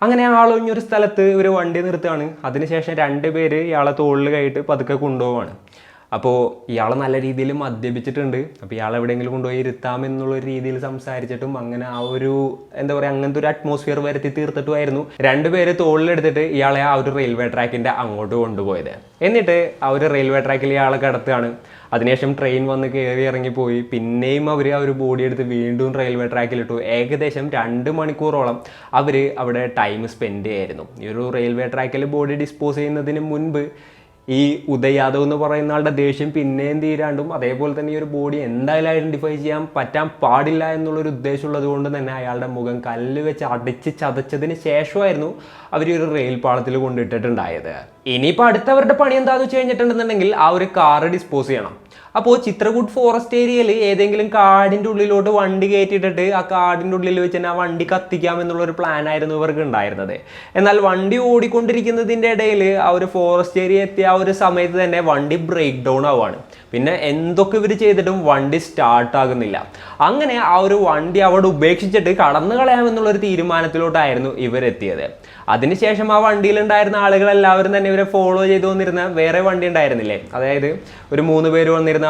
അങ്ങനെ ആളൊഞ്ഞൊരു സ്ഥലത്ത് ഇവർ വണ്ടി നിർത്തുകയാണ്. അതിനുശേഷം 2 പേര് ഇയാളെ തോളിൽ കയറ്റി പതുക്കെ കൊണ്ടുപോവാണ്. അപ്പോൾ ഇയാൾ നല്ല രീതിയിൽ മദ്യപിച്ചിട്ടുണ്ട്. അപ്പോൾ ഇയാൾ എവിടെയെങ്കിലും കൊണ്ടുപോയി ഇരുത്താമെന്നുള്ളൊരു രീതിയിൽ സംസാരിച്ചിട്ടും അങ്ങനെ ആ ഒരു എന്താ പറയുക, അങ്ങനത്തെ ഒരു അറ്റ്മോസ്ഫിയർ വരുത്തി തീർത്തിട്ടുമായിരുന്നു 2 പേര് തോളിലെടുത്തിട്ട് ഇയാളെ ആ ഒരു റെയിൽവേ ട്രാക്കിൻ്റെ അങ്ങോട്ട് കൊണ്ടുപോയത്. എന്നിട്ട് ആ ഒരു റെയിൽവേ ട്രാക്കിൽ ഇയാളെ കിടത്തുകയാണ്. അതിനുശേഷം ട്രെയിൻ വന്ന് കയറി ഇറങ്ങിപ്പോയി. പിന്നെയും അവർ ആ ഒരു ബോഡി എടുത്ത് വീണ്ടും റെയിൽവേ ട്രാക്കിലിട്ടു. ഏകദേശം 2 മണിക്കൂറോളം അവർ അവിടെ ടൈം സ്പെൻഡ് ചെയ്യായിരുന്നു. ഈ ഒരു റെയിൽവേ ട്രാക്കിൽ ബോഡി ഡിസ്പോസ് ചെയ്യുന്നതിന് മുൻപ് ഈ ഉദയ് യാദവ് എന്ന് പറയുന്ന ആളുടെ ദേഷ്യം പിന്നെയും തീരാണ്ടും അതേപോലെ തന്നെ ഈ ഒരു ബോഡി എന്തായാലും ഐഡന്റിഫൈ ചെയ്യാൻ പറ്റാൻ പാടില്ല എന്നുള്ളൊരു ഉദ്ദേശമുള്ളത് കൊണ്ട് തന്നെ അയാളുടെ മുഖം കല്ല് വെച്ച് അടിച്ച് ചതച്ചതിന് ശേഷമായിരുന്നു അവർ ഒരു റെയിൽ പാളത്തിൽ കൊണ്ടിട്ടിട്ടുണ്ടായത്. ഇനിയിപ്പോൾ അടുത്തവരുടെ പണി എന്താണെന്ന് വെച്ച് കഴിഞ്ഞിട്ടുണ്ടെന്നുണ്ടെങ്കിൽ ആ ഒരു കാറ് ഡിസ്പോസ് ചെയ്യണം. അപ്പോൾ ചിത്രകൂട്ട് ഫോറസ്റ്റ് ഏരിയയിൽ ഏതെങ്കിലും കാടിൻ്റെ ഉള്ളിലോട്ട് വണ്ടി കയറ്റിയിട്ടിട്ട് ആ കാടിൻ്റെ ഉള്ളിൽ വെച്ച് തന്നെ ആ വണ്ടി കത്തിക്കാം എന്നുള്ളൊരു പ്ലാൻ ആയിരുന്നു ഇവർക്ക് ഉണ്ടായിരുന്നത്. എന്നാൽ വണ്ടി ഓടിക്കൊണ്ടിരിക്കുന്നതിൻ്റെ ഇടയിൽ ആ ഒരു ഫോറസ്റ്റ് ഏരിയ എത്തിയ ആ ഒരു സമയത്ത് തന്നെ വണ്ടി ബ്രേക്ക് ഡൗൺ ആവുകയാണ്. പിന്നെ എന്തൊക്കെ ഇവർ ചെയ്തിട്ടും വണ്ടി സ്റ്റാർട്ടാകുന്നില്ല. അങ്ങനെ ആ ഒരു വണ്ടി അവിടെ ഉപേക്ഷിച്ചിട്ട് കടന്നു കളയാമെന്നുള്ളൊരു തീരുമാനത്തിലോട്ടായിരുന്നു ഇവരെത്തിയത്. അതിനുശേഷം ആ വണ്ടിയിലുണ്ടായിരുന്ന ആളുകളെല്ലാവരും തന്നെ ഇവരെ ഫോളോ ചെയ്തു വന്നിരുന്ന വേറെ വണ്ടി ഉണ്ടായിരുന്നില്ലേ, അതായത് ഒരു 3 പേര് വന്നിരുന്ന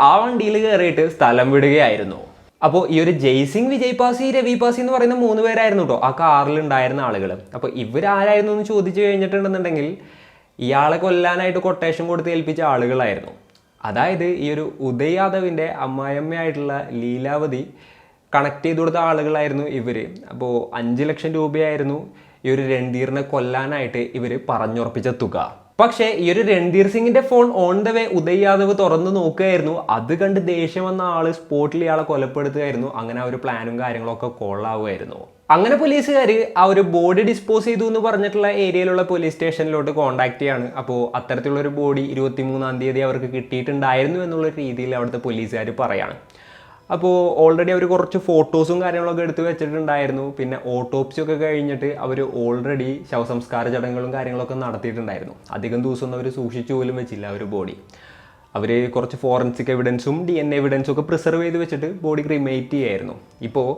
ആ വണ്ടിയിൽ കയറിയിട്ട് സ്ഥലം വിടുകയായിരുന്നു. അപ്പോൾ ഈ ഒരു ജയ്സിംഗ്, വിജയ് പാസി, രവി പാസി എന്ന് പറയുന്ന 3 പേരായിരുന്നു കേട്ടോ ആ കാറിൽ ഉണ്ടായിരുന്ന ആളുകൾ. അപ്പോൾ ഇവരാരായിരുന്നു എന്ന് ചോദിച്ചു കഴിഞ്ഞിട്ടുണ്ടെന്നുണ്ടെങ്കിൽ ഇയാളെ കൊല്ലാനായിട്ട് കൊട്ടേഷൻ കൊടുത്ത് ഏൽപ്പിച്ച ആളുകളായിരുന്നു. അതായത് ഈ ഒരു ഉദയ് യാദവിൻ്റെ അമ്മായിയമ്മയായിട്ടുള്ള ലീലാവതി കണക്ട് ചെയ്ത് കൊടുത്ത ആളുകളായിരുന്നു ഇവർ. അപ്പോൾ 5 ലക്ഷം രൂപയായിരുന്നു ഈ ഒരു രൺധീറിനെ കൊല്ലാനായിട്ട് ഇവർ പറഞ്ഞുറപ്പിച്ച തുക. പക്ഷേ ഈ ഒരു രൺധീർ സിംഗിന്റെ phone on the way Uday Yadav തുറന്നു നോക്കുകയായിരുന്നു. അത് കണ്ട് ദേഷ്യം വന്ന ആള് സ്പോട്ടിൽ ഇയാളെ കൊലപ്പെടുത്തുകയായിരുന്നു. അങ്ങനെ ആ ഒരു പ്ലാനും കാര്യങ്ങളൊക്കെ കൊള്ളാവുമായിരുന്നു. അങ്ങനെ പോലീസുകാർ ആ ഒരു ബോഡി ഡിസ്പോസ് ചെയ്തു എന്ന് പറഞ്ഞിട്ടുള്ള ഏരിയയിലുള്ള പോലീസ് സ്റ്റേഷനിലോട്ട് കോൺടാക്ട് ചെയ്യാണ്. അപ്പോൾ അത്തരത്തിലുള്ളൊരു ബോഡി 23-ാം തീയതി അവർക്ക് കിട്ടിയിട്ടുണ്ടായിരുന്നു എന്നുള്ള രീതിയിൽ അവിടുത്തെ പോലീസുകാർ പറയാണ്. അപ്പോൾ ഓൾറെഡി അവർ കുറച്ച് ഫോട്ടോസും കാര്യങ്ങളൊക്കെ എടുത്ത് വെച്ചിട്ടുണ്ടായിരുന്നു. പിന്നെ ഓട്ടോപ്സി ഒക്കെ കഴിഞ്ഞിട്ട് അവർ ഓൾറെഡി ശവസംസ്കാര ചടങ്ങുകളും കാര്യങ്ങളൊക്കെ നടത്തിയിട്ടുണ്ടായിരുന്നു. അധികം ദിവസമൊന്നും അവർ സൂക്ഷിച്ചു പോലും വെച്ചില്ല ഒരു ബോഡി. അവർ കുറച്ച് ഫോറൻസിക് എവിഡൻസും DNA എവിഡൻസും ഒക്കെ പ്രിസർവ് ചെയ്ത് വെച്ചിട്ട് ബോഡി ക്രിമേറ്റ് ചെയ്യായിരുന്നു. ഇപ്പോൾ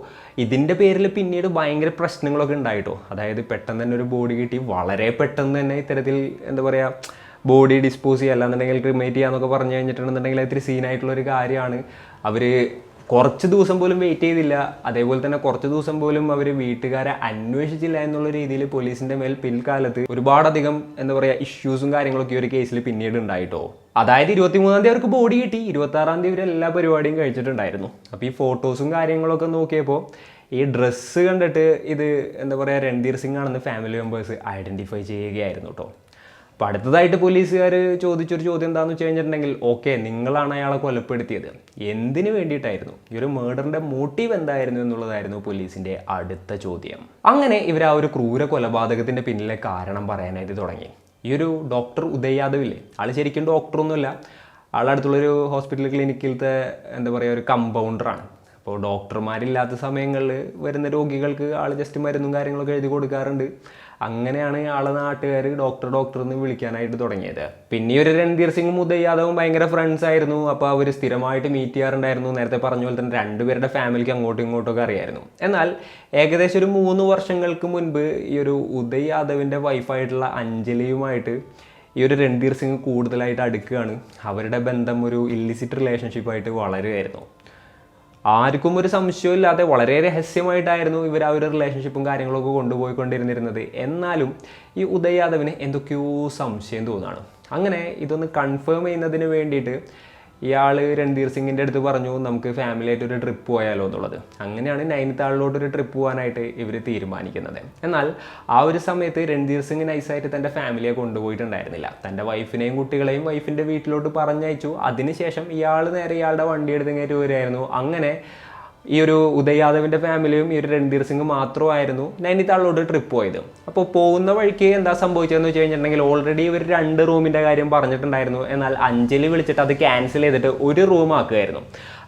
ഇതിൻ്റെ പേരിൽ പിന്നീട് ഭയങ്കര പ്രശ്നങ്ങളൊക്കെ ഉണ്ടായിട്ടോ. അതായത് പെട്ടെന്ന് തന്നെ ഒരു ബോഡി കിട്ടി, വളരെ പെട്ടെന്ന് തന്നെ ഇത്തരത്തിൽ എന്താ പറയുക ബോഡി ഡിസ്പോസ് ചെയ്യുക അല്ലാന്നുണ്ടെങ്കിൽ ക്രിമേറ്റ് ചെയ്യാന്നൊക്കെ പറഞ്ഞു കഴിഞ്ഞിട്ടുണ്ടെന്നുണ്ടെങ്കിൽ ഇത്തിരി സീനായിട്ടുള്ളൊരു കാര്യമാണ്. അവർ കുറച്ച് ദിവസം പോലും വെയിറ്റ് ചെയ്തില്ല. അതേപോലെ തന്നെ കുറച്ച് ദിവസം പോലും അവർ വീട്ടുകാരെ അന്വേഷിച്ചില്ല എന്നുള്ള രീതിയിൽ പോലീസിൻ്റെ മേൽ പിൽക്കാലത്ത് ഒരുപാടധികം എന്താ പറയുക ഇഷ്യൂസും കാര്യങ്ങളൊക്കെ ഈ ഒരു കേസിൽ പിന്നീട് ഉണ്ടായിട്ടോ. അതായത് 23-ാം തീയതി അവർക്ക് ബോഡി കിട്ടി, 26-ാം തീയതി ഇവർ എല്ലാ പരിപാടിയും കഴിച്ചിട്ടുണ്ടായിരുന്നു. അപ്പോൾ ഈ ഫോട്ടോസും കാര്യങ്ങളൊക്കെ നോക്കിയപ്പോൾ ഈ ഡ്രസ്സ് കണ്ടിട്ട് ഇത് എന്താ പറയുക രൺധീർ സിംഗ് ആണെന്ന് ഫാമിലി മെമ്പേഴ്സ് ഐഡൻറ്റിഫൈ ചെയ്യുകയായിരുന്നു കേട്ടോ. അപ്പോൾ അടുത്തതായിട്ട് പോലീസുകാർ ചോദിച്ചൊരു ചോദ്യം എന്താണെന്ന് വെച്ച് കഴിഞ്ഞിട്ടുണ്ടെങ്കിൽ, ഓക്കെ നിങ്ങളാണ് അയാളെ കൊലപ്പെടുത്തിയത്, എന്തിനു വേണ്ടിയിട്ടായിരുന്നു, ഈ ഒരു മേർഡറിൻ്റെ മോട്ടീവ് എന്തായിരുന്നു എന്നുള്ളതായിരുന്നു പോലീസിൻ്റെ അടുത്ത ചോദ്യം. അങ്ങനെ ഇവർ ആ ഒരു ക്രൂര കൊലപാതകത്തിൻ്റെ പിന്നിലെ കാരണം പറയാനായിട്ട് തുടങ്ങി. ഈ ഒരു ഡോക്ടർ ഉദയ് യാദവ് ഇല്ലേ, ആൾ ശരിക്കും ഡോക്ടറൊന്നുമില്ല, ആളടുത്തുള്ളൊരു ഹോസ്പിറ്റൽ ക്ലിനിക്കിലത്തെ എന്താ പറയുക ഒരു കമ്പൗണ്ടറാണ്. അപ്പോൾ ഡോക്ടർമാരില്ലാത്ത സമയങ്ങളിൽ വരുന്ന രോഗികൾക്ക് ആൾ ജസ്റ്റ് മരുന്നും കാര്യങ്ങളൊക്കെ എഴുതി കൊടുക്കാറുണ്ട്. അങ്ങനെയാണ് ആളെ നാട്ടുകാർ ഡോക്ടർ എന്ന് വിളിക്കാനായിട്ട് തുടങ്ങിയത്. പിന്നെ ഒരു രൺധീർ സിംഗും ഉദയ് യാദവും ഭയങ്കര ഫ്രണ്ട്സ് ആയിരുന്നു. അപ്പോൾ അവർ സ്ഥിരമായിട്ട് മീറ്റ് ചെയ്യാറുണ്ടായിരുന്നു. നേരത്തെ പറഞ്ഞ പോലെ തന്നെ 2 പേരുടെ ഫാമിലിക്ക് അങ്ങോട്ടും ഇങ്ങോട്ടൊക്കെ അറിയായിരുന്നു. എന്നാൽ ഏകദേശം ഒരു 3 വർഷങ്ങൾക്ക് മുൻപ് ഈ ഒരു ഉദയ് യാദവിൻ്റെ വൈഫായിട്ടുള്ള അഞ്ജലിയുമായിട്ട് ഈ ഒരു രൺധീർ സിംഗ് കൂടുതലായിട്ട് അടുക്കുകയാണ്. അവരുടെ ബന്ധം ഒരു ഇല്ലിസിറ്റ് റിലേഷൻഷിപ്പായിട്ട് വളരുകയായിരുന്നു. ആർക്കും ഒരു സംശയമില്ലാതെ വളരെ രഹസ്യമായിട്ടായിരുന്നു ഇവർ ആ ഒരു റിലേഷൻഷിപ്പും കാര്യങ്ങളൊക്കെ കൊണ്ടുപോയിക്കൊണ്ടിരുന്നിരുന്നത്. എന്നാലും ഈ ഉദയ് യാദവിന് എന്തൊക്കെയോ സംശയം തോന്നുകയാണ്. അങ്ങനെ ഇതൊന്ന് കൺഫേം ചെയ്യുന്നതിന് വേണ്ടിയിട്ട് ഇയാൾ രൺധീർ സിംഗിൻ്റെ അടുത്ത് പറഞ്ഞു, നമുക്ക് ഫാമിലിയായിട്ട് ഒരു ട്രിപ്പ് പോയാലോ എന്നുള്ളത്. അങ്ങനെയാണ് നൈനിതാളിലോട്ടൊരു ട്രിപ്പ് പോകാനായിട്ട് ഇവർ തീരുമാനിക്കുന്നത്. എന്നാൽ ആ ഒരു സമയത്ത് രൺധീർ സിംഗ് നൈസായിട്ട് തൻ്റെ ഫാമിലിയെ കൊണ്ടുപോയിട്ടുണ്ടായിരുന്നില്ല. തൻ്റെ വൈഫിനെയും കുട്ടികളെയും വൈഫിൻ്റെ വീട്ടിലോട്ട് പറഞ്ഞയച്ചു. അതിനുശേഷം ഇയാൾ നേരെ ഇയാളുടെ വണ്ടി എടുത്ത് കയറ്റി വരികയായിരുന്നു. അങ്ങനെ ഈ ഒരു ഉദയ് യാദവിൻ്റെ ഫാമിലിയും ഈ ഒരു രൺധീർ സിംഗ് മാത്രമായിരുന്നു നൈനിതാളിലോട്ട് ട്രിപ്പ് പോയത്. അപ്പോൾ പോകുന്ന വഴിക്ക് എന്താ സംഭവിച്ചതെന്ന് വെച്ച് കഴിഞ്ഞിട്ടുണ്ടെങ്കിൽ ഓൾറെഡി ഇവർ 2 റൂമിൻ്റെ കാര്യം പറഞ്ഞിട്ടുണ്ടായിരുന്നു. എന്നാൽ അഞ്ജലി വിളിച്ചിട്ട് അത് ക്യാൻസൽ ചെയ്തിട്ട് ഒരു റൂം ആക്കുകയായിരുന്നു.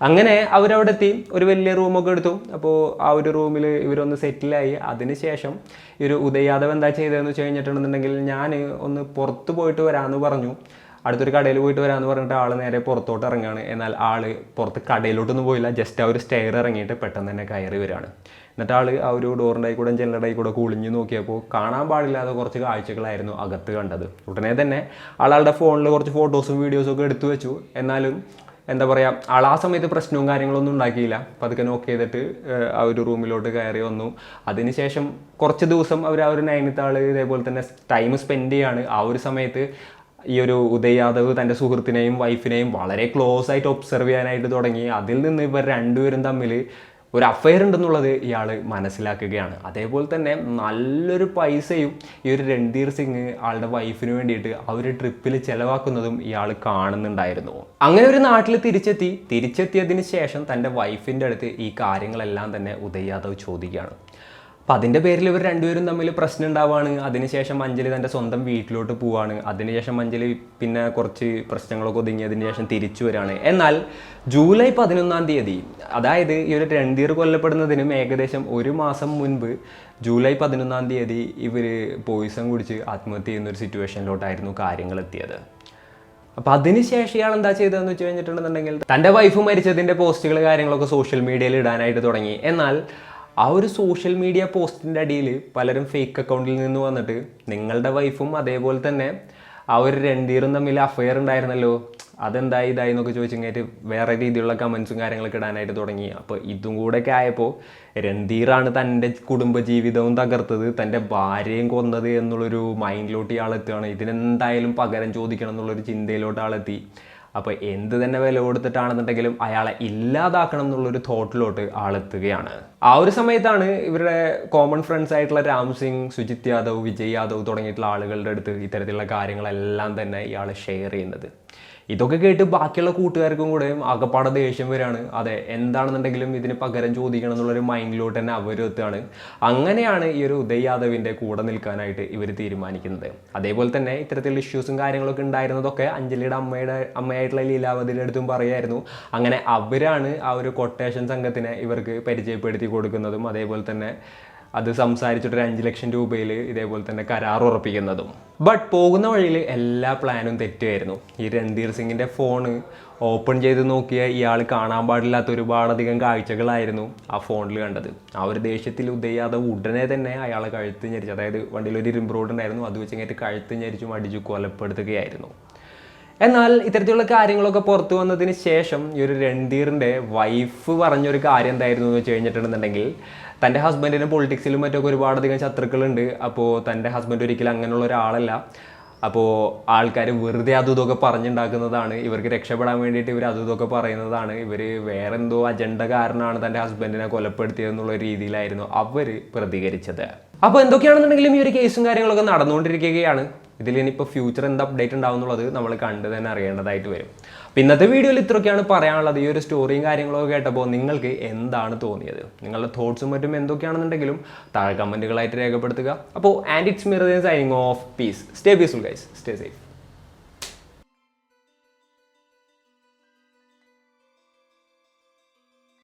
അങ്ങനെ അവരവിടെ എത്തി ഒരു വലിയ റൂമൊക്കെ എടുത്തു. അപ്പോൾ ആ ഒരു റൂമിൽ ഇവരൊന്ന് സെറ്റിലായി. അതിനുശേഷം ഈ ഒരു ഉദയ് യാദവ് എന്താ ചെയ്തതെന്ന് വെച്ച് കഴിഞ്ഞിട്ടുണ്ടെന്നുണ്ടെങ്കിൽ, ഞാൻ ഒന്ന് പുറത്ത് പോയിട്ട് വരാമെന്ന് പറഞ്ഞു, അടുത്തൊരു കടയിൽ പോയിട്ട് വരാമെന്ന് പറഞ്ഞിട്ട് ആൾ നേരെ പുറത്തോട്ട് ഇറങ്ങുകയാണ്. എന്നാൽ ആൾ പുറത്ത് കടയിലോട്ടൊന്നും പോയില്ല, ജസ്റ്റ് ആ ഒരു സ്റ്റെയർ ഇറങ്ങിയിട്ട് പെട്ടെന്ന് തന്നെ കയറി വരികയാണ്. എന്നിട്ട് ആൾ ആ ഒരു ഡോറിൻ്റെ കൂടെ ജനലയുടെ കൂടെ കുളിഞ്ഞു നോക്കിയപ്പോൾ കാണാൻ പാടില്ലാതെ കുറച്ച് കാഴ്ചകളായിരുന്നു അകത്ത് കണ്ടത്. ഉടനെ തന്നെ ആളുടെ ഫോണിൽ കുറച്ച് ഫോട്ടോസും വീഡിയോസും ഒക്കെ എടുത്തു വെച്ചു. എന്നാലും എന്താ പറയുക, ആൾ ആ സമയത്ത് പ്രശ്നവും കാര്യങ്ങളൊന്നും ഉണ്ടാക്കിയില്ല. അപ്പോൾ അതൊക്കെ നോക്ക് ചെയ്തിട്ട് ആ ഒരു റൂമിലോട്ട് കയറി വന്നു. അതിനുശേഷം കുറച്ച് ദിവസം അവർ ആ ഒരു നൈനിതാൾ ഇതേപോലെ തന്നെ ടൈം സ്പെൻഡ് ചെയ്യാണ്. ആ ഒരു സമയത്ത് ഈ ഒരു ഉദയ് യാദവ് തൻ്റെ സുഹൃത്തിനെയും വൈഫിനെയും വളരെ ക്ലോസ് ആയിട്ട് ഒബ്സർവ് ചെയ്യാനായിട്ട് തുടങ്ങി. അതിൽ നിന്ന് ഇവർ 2 പേരും തമ്മിൽ ഒരു അഫെയർ ഉണ്ടെന്നുള്ളത് ഇയാൾ മനസ്സിലാക്കുകയാണ്. അതേപോലെ തന്നെ നല്ലൊരു പൈസയും ഈ ഒരു രൺധീർ സിംഗ് ആളുടെ വൈഫിന് വേണ്ടിയിട്ട് ആ ഒരു ട്രിപ്പിൽ ചിലവാക്കുന്നതും ഇയാൾ കാണുന്നുണ്ടായിരുന്നു. അങ്ങനെ ഒരു നാട്ടിൽ തിരിച്ചെത്തിയതിന് ശേഷം തൻ്റെ വൈഫിൻ്റെ അടുത്ത് ഈ കാര്യങ്ങളെല്ലാം തന്നെ ഉദയ് യാദവ് ചോദിക്കുകയാണ്. അപ്പം അതിൻ്റെ പേരിൽ ഇവർ രണ്ടുപേരും തമ്മിൽ പ്രശ്നം ഉണ്ടാവുകയാണ്. അതിനുശേഷം അഞ്ജലി തൻ്റെ സ്വന്തം വീട്ടിലോട്ട് പോവുകയാണ്. അതിനുശേഷം അഞ്ജലി പിന്നെ കുറച്ച് പ്രശ്നങ്ങളൊക്കെ ഒതുങ്ങിയതിന് ശേഷം തിരിച്ചു വരികയാണ്. എന്നാൽ ജൂലൈ 11-ാം തീയതി, അതായത് ഈ ഒരു രൺധീർ കൊല്ലപ്പെടുന്നതിനും ഏകദേശം ഒരു മാസം മുൻപ് ജൂലൈ 11-ാം തീയതി ഇവർ പോയിസൺ കുടിച്ച് ആത്മഹത്യ ചെയ്യുന്നൊരു സിറ്റുവേഷനിലോട്ടായിരുന്നു കാര്യങ്ങൾ എത്തിയത്. അപ്പോൾ അതിനുശേഷം ഇയാൾ എന്താ ചെയ്തതെന്ന് വെച്ച് കഴിഞ്ഞിട്ടുണ്ടെന്നുണ്ടെങ്കിൽ തൻ്റെ വൈഫ് മരിച്ചതിൻ്റെ പോസ്റ്റുകൾ കാര്യങ്ങളൊക്കെ സോഷ്യൽ മീഡിയയിൽ ഇടാനായിട്ട് തുടങ്ങി. എന്നാൽ ആ ഒരു സോഷ്യൽ മീഡിയ പോസ്റ്റിൻ്റെ അടിയിൽ പലരും ഫേക്ക് അക്കൗണ്ടിൽ നിന്ന് വന്നിട്ട് നിങ്ങളുടെ വൈഫും അതേപോലെ തന്നെ ആ ഒരു രൺധീറും തമ്മിൽ അഫെയർ ഉണ്ടായിരുന്നല്ലോ, അതെന്തായി ഇതായി എന്നൊക്കെ ചോദിച്ചു കഴിഞ്ഞിട്ട് വേറെ രീതിയിലുള്ള കമൻസും കാര്യങ്ങളൊക്കെ ഇടാനായിട്ട് തുടങ്ങി. അപ്പോൾ ഇതും കൂടെയൊക്കെ ആയപ്പോൾ രൺധീറാണ് തൻ്റെ കുടുംബജീവിതവും തകർത്തത്, തൻ്റെ ഭാര്യയും കൊന്നത് എന്നുള്ളൊരു മൈൻഡിലോട്ട് ഇയാളെത്തുകയാണ്. ഇതിനെന്തായാലും പകരം ചോദിക്കണം എന്നുള്ളൊരു ചിന്തയിലോട്ട് ആളെത്തി. അപ്പോൾ എന്ത് തന്നെ വില കൊടുത്തിട്ടാണെന്നുണ്ടെങ്കിലും അയാളെ ഇല്ലാതാക്കണം എന്നുള്ളൊരു തോട്ടിലോട്ട് ആളെത്തുകയാണ്. ആ ഒരു സമയത്താണ് ഇവരുടെ കോമൺ ഫ്രണ്ട്സ് ആയിട്ടുള്ള രാം സിംഗ്, സുജിത് യാദവ്, വിജയ് യാദവ് തുടങ്ങിയിട്ടുള്ള ആളുകളുടെ അടുത്ത് ഇത്തരത്തിലുള്ള കാര്യങ്ങളെല്ലാം തന്നെ ഇയാൾ ഷെയർ ചെയ്യുന്നത്. ഇതൊക്കെ കേട്ട് ബാക്കിയുള്ള കൂട്ടുകാർക്കും കൂടെ ആകപ്പാടെ ദേഷ്യം വരികയാണ്. അതെ, എന്താണെന്നുണ്ടെങ്കിലും ഇതിന് പകരം ചോദിക്കണം എന്നുള്ളൊരു മൈൻഡിലോട്ട് തന്നെ അവരും എത്തുകയാണ്. അങ്ങനെയാണ് ഈ ഒരു ഉദയ് യാദവിൻ്റെ കൂടെ നിൽക്കാനായിട്ട് ഇവർ തീരുമാനിക്കുന്നത്. അതേപോലെ തന്നെ ഇത്തരത്തിലുള്ള ഇഷ്യൂസും കാര്യങ്ങളൊക്കെ ഉണ്ടായിരുന്നതൊക്കെ അഞ്ജലിയുടെ അമ്മയായിട്ടുള്ള ലീലാവതിയുടെ അടുത്തും പറയായിരുന്നു. അങ്ങനെ അവരാണ് ആ ഒരു കൊട്ടേഷൻ സംഘത്തിനെ ഇവർക്ക് പരിചയപ്പെടുത്തി കൊടുക്കുന്നതും അതേപോലെ തന്നെ അത് സംസാരിച്ചിട്ടൊരു 5 ലക്ഷം രൂപയിൽ ഇതേപോലെ തന്നെ കരാർ ഉറപ്പിക്കുന്നതും. ബട്ട് പോകുന്ന വഴിയിൽ എല്ലാ പ്ലാനും തെറ്റുമായിരുന്നു. ഈ രൺധീർ സിംഗിൻ്റെ ഫോണ് ഓപ്പൺ ചെയ്ത് നോക്കിയ ഇയാൾ കാണാൻ പാടില്ലാത്ത ഒരുപാടധികം കാഴ്ചകളായിരുന്നു ആ ഫോണിൽ കണ്ടത്. ആ ഒരു ദേഷ്യത്തിൽ ഉദയ് യാദവ് ഉടനെ തന്നെ അയാളെ കഴുത്ത് ഞെരിച്ചു, അതായത് വണ്ടിയിലൊരു ഇരുമ്പ് റോഡ് ഉണ്ടായിരുന്നു, അത് വെച്ച് കഴിഞ്ഞിട്ട് കഴുത്ത് ഞെരിച്ചും അടിച്ചു കൊലപ്പെടുത്തുകയായിരുന്നു. എന്നാൽ ഇത്തരത്തിലുള്ള കാര്യങ്ങളൊക്കെ പുറത്തു വന്നതിന് ശേഷം ഈ ഒരു രൺധീറിൻ്റെ വൈഫ് പറഞ്ഞൊരു കാര്യം എന്തായിരുന്നു എന്ന് വെച്ച് കഴിഞ്ഞിട്ടുണ്ടെന്നുണ്ടെങ്കിൽ, തൻ്റെ ഹസ്ബൻഡിന് പൊളിറ്റിക്സിലും മറ്റൊക്കെ ഒരുപാടധികം ശത്രുക്കളുണ്ട്. അപ്പോൾ തൻ്റെ ഹസ്ബൻഡ് ഒരിക്കലും അങ്ങനെയുള്ള ഒരാളല്ല. അപ്പോൾ ആൾക്കാർ വെറുതെ അതും ഇതൊക്കെ പറഞ്ഞുണ്ടാക്കുന്നതാണ്, ഇവർക്ക് രക്ഷപ്പെടാൻ വേണ്ടിയിട്ട് ഇവർ അതും ഇതൊക്കെ പറയുന്നതാണ്, ഇവർ വേറെ എന്തോ അജണ്ട കാരണമാണ് തൻ്റെ ഹസ്ബൻഡിനെ കൊലപ്പെടുത്തിയതെന്നുള്ള രീതിയിലായിരുന്നു അവർ പ്രതികരിച്ചത്. അപ്പോൾ എന്തൊക്കെയാണെന്നുണ്ടെങ്കിലും ഈ ഒരു കേസും കാര്യങ്ങളൊക്കെ നടന്നുകൊണ്ടിരിക്കുകയാണ്. ഇതിൽ ഇനിയിപ്പോൾ ഫ്യൂച്ചർ എന്ത് അപ്ഡേറ്റ് ഉണ്ടാവും എന്നുള്ളത് നമ്മൾ കണ്ട് തന്നെ അറിയേണ്ടതായിട്ട് വരും. അപ്പോൾ ഇന്നത്തെ വീഡിയോയിൽ ഇത്രയൊക്കെയാണ് പറയാനുള്ളത്. ഈ ഒരു സ്റ്റോറിയും കാര്യങ്ങളൊക്കെ കേട്ടപ്പോൾ നിങ്ങൾക്ക് എന്താണ് തോന്നിയത്, നിങ്ങളുടെ തോട്ട്സും മറ്റും എന്തൊക്കെയാണെന്നുണ്ടെങ്കിലും താഴെ കമൻറ്റുകളായിട്ട് രേഖപ്പെടുത്തുക. അപ്പോൾ and it's me signing off. Peace. Stay peaceful guys, stay safe.